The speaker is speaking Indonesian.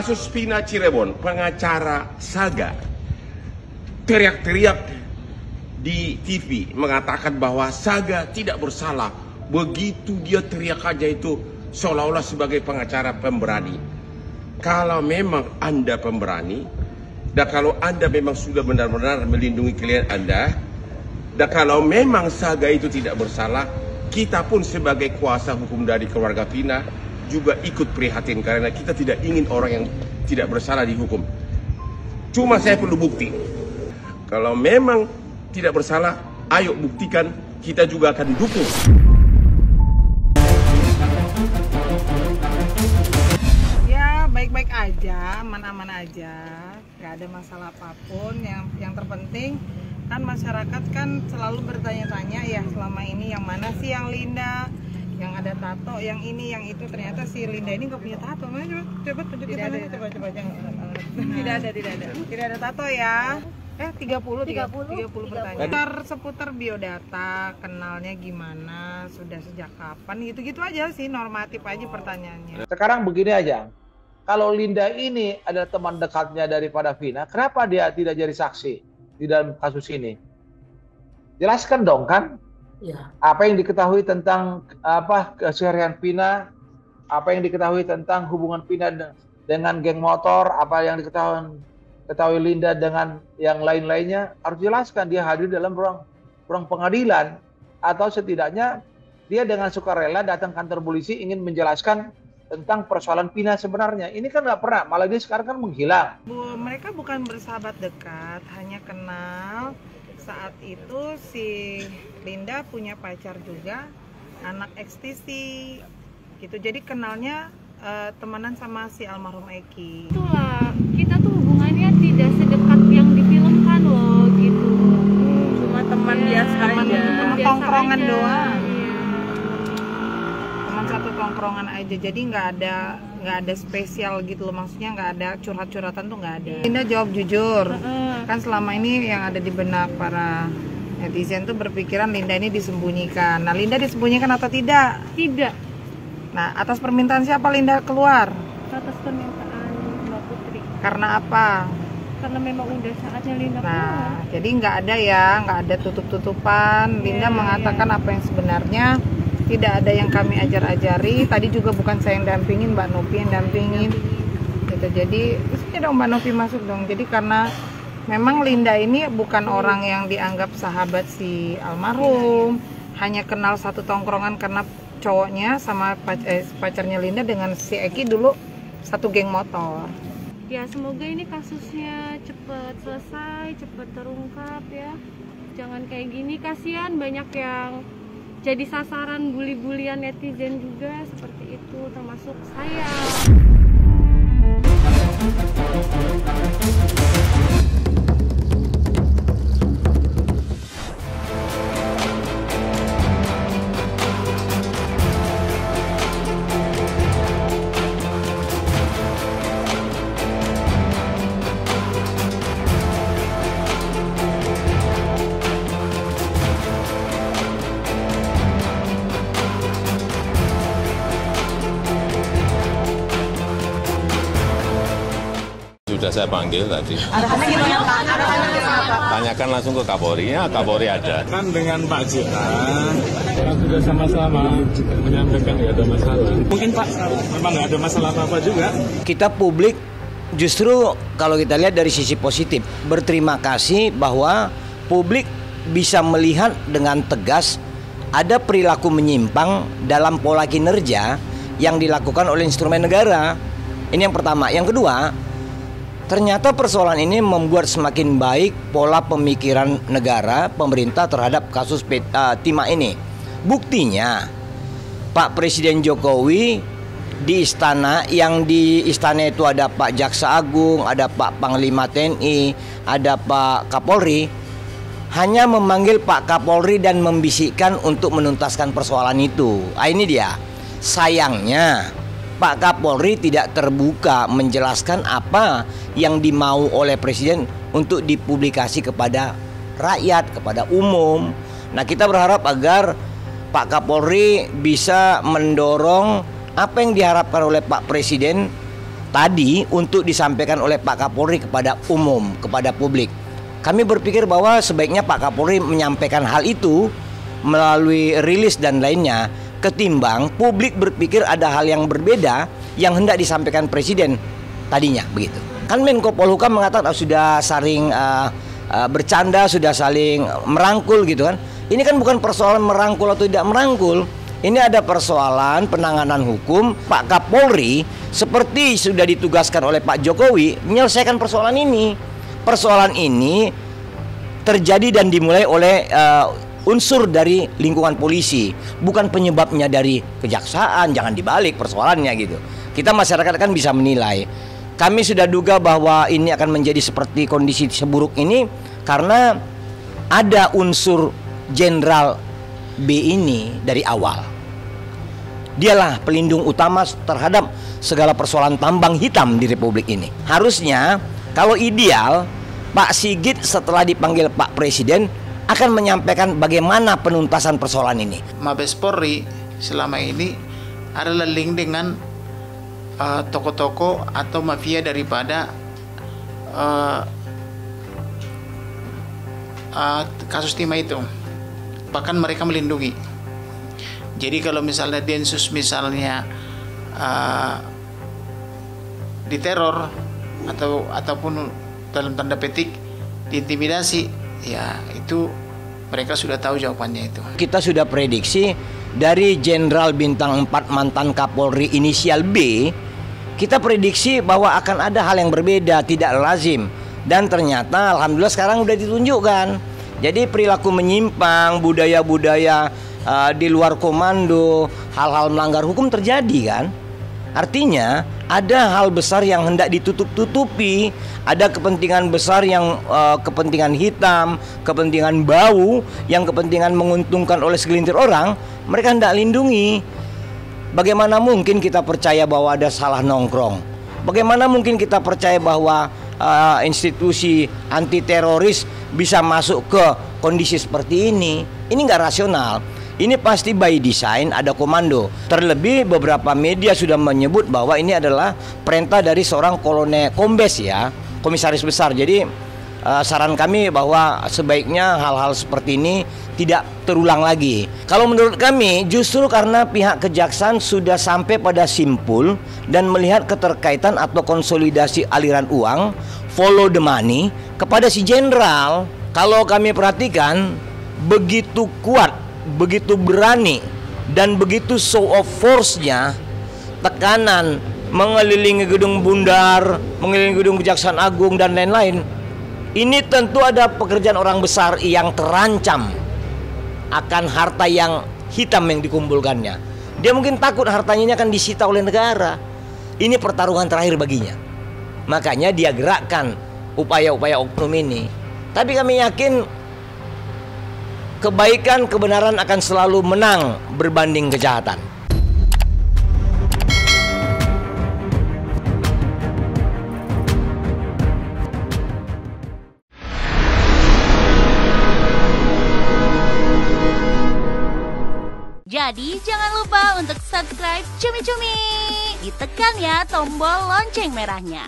Kasus Vina Cirebon, pengacara Saga teriak-teriak di TV mengatakan bahwa Saga tidak bersalah. Begitu dia teriak aja itu seolah-olah sebagai pengacara pemberani. Kalau memang Anda pemberani, dan kalau Anda memang sudah benar-benar melindungi klien Anda, dan kalau memang Saga itu tidak bersalah, kita pun sebagai kuasa hukum dari keluarga Vina juga ikut prihatin karena kita tidak ingin orang yang tidak bersalah dihukum. Cuma saya perlu bukti. Kalau memang tidak bersalah, ayo buktikan, kita juga akan dukung. Ya baik-baik aja, aman-aman aja, nggak ada masalah apapun. Yang terpenting kan masyarakat kan selalu bertanya-tanya ya selama ini yang mana sih yang Linda, yang ada tato, yang ini, yang itu. Ternyata si Linda ini nggak punya tato. Mana coba tunjukin sana, coba jangan. Tidak ada tato ya. 30 pertanyaan seputar biodata, kenalnya gimana, sudah sejak kapan, gitu-gitu aja sih, normatif aja pertanyaannya. Sekarang begini aja, kalau Linda ini adalah teman dekatnya daripada Vina, kenapa dia tidak jadi saksi di dalam kasus ini? Jelaskan dong kan? Ya. Apa yang diketahui tentang keseharian Vina, apa yang diketahui tentang hubungan Vina dengan geng motor, apa yang diketahui Linda dengan yang lain-lainnya, harus jelaskan. Dia hadir dalam ruang pengadilan, atau setidaknya dia dengan sukarela datang kantor polisi ingin menjelaskan tentang persoalan Vina sebenarnya. Ini kan nggak pernah, malah dia sekarang kan menghilang. Mereka bukan bersahabat dekat, hanya kenal. Saat itu si Linda punya pacar juga, anak XTC gitu. Jadi kenalnya temenan sama si almarhum Eki. Itulah, kita tuh hubungannya tidak sedekat yang difilmkan loh gitu. Cuma teman biasa aja. Teman tongkrongan doang. Teman satu tongkrongan aja. Jadi nggak ada spesial gitu loh. Maksudnya nggak ada curhat-curhatan tuh nggak ada. Linda jawab jujur. Kan selama ini yang ada di benak para netizen tuh berpikiran Linda ini disembunyikan. Nah, Linda disembunyikan atau tidak? Tidak. Nah, atas permintaan siapa Linda keluar? Atas permintaan Mbak Putri. Karena apa? Karena memang udah saatnya Linda keluar. Nah, jadi nggak ada tutup-tutupan. Linda mengatakan apa yang sebenarnya, tidak ada yang kami ajar-ajari. Tadi juga bukan saya yang dampingin, Mbak Novi yang dampingin. Gitu. Jadi, terusnya dong Mbak Novi masuk dong. Jadi karena memang Linda ini bukan orang yang dianggap sahabat si almarhum, hanya kenal satu tongkrongan karena cowoknya sama pacarnya Linda dengan si Eki dulu satu geng motor. Ya semoga ini kasusnya cepet selesai, cepet terungkap ya. Jangan kayak gini, kasihan banyak yang jadi sasaran bully-bulian netizen juga seperti itu, termasuk saya. Sudah saya panggil tadi. Arahannya gimana Pak? Tanyakan langsung ke Kapolri, ya Kapolri ada. Kan dengan Pak JK, kan sudah sama-sama menyampaikan nggak ada masalah. Mungkin Pak, memang nggak ada masalah apa-apa juga. Kita publik justru kalau kita lihat dari sisi positif, berterima kasih bahwa publik bisa melihat dengan tegas ada perilaku menyimpang dalam pola kinerja yang dilakukan oleh instrumen negara. Ini yang pertama. Yang kedua, ternyata persoalan ini membuat semakin baik pola pemikiran negara, pemerintah terhadap kasus Timah ini. Buktinya, Pak Presiden Jokowi di istana, yang di istana itu ada Pak Jaksa Agung, ada Pak Panglima TNI, ada Pak Kapolri, hanya memanggil Pak Kapolri dan membisikkan untuk menuntaskan persoalan itu. Ini dia. Sayangnya, Pak Kapolri tidak terbuka menjelaskan apa yang dimau oleh Presiden untuk dipublikasi kepada rakyat, kepada umum. Nah, kita berharap agar Pak Kapolri bisa mendorong apa yang diharapkan oleh Pak Presiden tadi untuk disampaikan oleh Pak Kapolri kepada umum, kepada publik. Kami berpikir bahwa sebaiknya Pak Kapolri menyampaikan hal itu melalui rilis dan lainnya, ketimbang publik berpikir ada hal yang berbeda yang hendak disampaikan Presiden tadinya begitu. Kan Menko Polhukam mengatakan sudah saling bercanda, sudah saling merangkul gitu kan. Ini kan bukan persoalan merangkul atau tidak merangkul. Ini ada persoalan penanganan hukum. Pak Kapolri seperti sudah ditugaskan oleh Pak Jokowi menyelesaikan persoalan ini. Persoalan ini terjadi dan dimulai oleh unsur dari lingkungan polisi, bukan penyebabnya dari kejaksaan. Jangan dibalik persoalannya gitu. Kita masyarakat kan bisa menilai. Kami sudah duga bahwa ini akan menjadi seperti kondisi seburuk ini karena ada unsur Jenderal B ini dari awal. Dialah pelindung utama terhadap segala persoalan tambang hitam di Republik ini. Harusnya kalau ideal Pak Sigit setelah dipanggil Pak Presiden akan menyampaikan bagaimana penuntasan persoalan ini. Mabes Polri selama ini adalah link dengan toko-toko atau mafia daripada kasus timah itu. Bahkan mereka melindungi. Jadi kalau misalnya Densus misalnya diteror ataupun dalam tanda petik diintimidasi, ya itu mereka sudah tahu jawabannya itu. Kita sudah prediksi dari Jenderal Bintang 4 mantan Kapolri inisial B, kita prediksi bahwa akan ada hal yang berbeda, tidak lazim. Dan ternyata alhamdulillah sekarang sudah ditunjukkan. Jadi perilaku menyimpang, budaya-budaya di luar komando, hal-hal melanggar hukum terjadi kan. Artinya ada hal besar yang hendak ditutup-tutupi. Ada kepentingan besar yang kepentingan hitam, kepentingan bau, yang kepentingan menguntungkan oleh segelintir orang. Mereka hendak lindungi. Bagaimana mungkin kita percaya bahwa ada salah nongkrong? Bagaimana mungkin kita percaya bahwa institusi anti teroris bisa masuk ke kondisi seperti ini? Ini nggak rasional. Ini pasti by design ada komando. Terlebih beberapa media sudah menyebut bahwa ini adalah perintah dari seorang kolonel kombes ya, komisaris besar. Jadi saran kami bahwa sebaiknya hal-hal seperti ini tidak terulang lagi. Kalau menurut kami justru karena pihak kejaksaan sudah sampai pada simpul dan melihat keterkaitan atau konsolidasi aliran uang, follow the money kepada si jenderal. Kalau kami perhatikan begitu kuat, begitu berani dan begitu show of force-nya, tekanan mengelilingi gedung Bundar, mengelilingi gedung Kejaksaan Agung dan lain-lain. Ini tentu ada pekerjaan orang besar yang terancam akan harta yang hitam yang dikumpulkannya. Dia mungkin takut hartanya ini akan disita oleh negara. Ini pertarungan terakhir baginya. Makanya dia gerakkan upaya-upaya oknum ini. Tapi kami yakin kebaikan, kebenaran akan selalu menang berbanding kejahatan. Jadi jangan lupa untuk subscribe Cumi Cumi. Ditekan ya tombol lonceng merahnya.